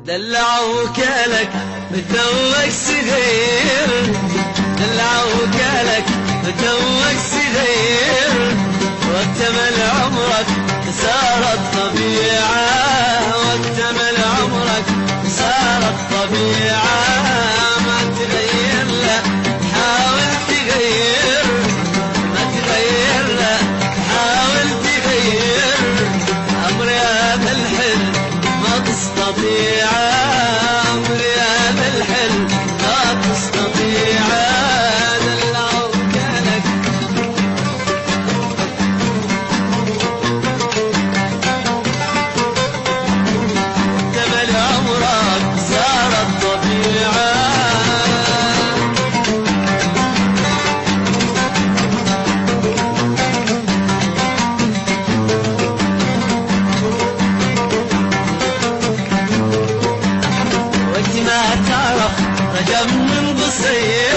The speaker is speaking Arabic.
دلعوك لك بتوك صغير، دلعوك لك بتوك صغير، واكتمل عمرك صارت طبيعة، واكتمل عمرك صارت طبيعة. ما تغير لا حاول تغير، ما تغير لا حاول تغير، أمر هذا الحلم ما تستطيع، أمر هذا الحلم ما تستطيع. دلعوك لك اكتمل عمرك صارت طبيعة. وقت ما تعرف رقم من قصير،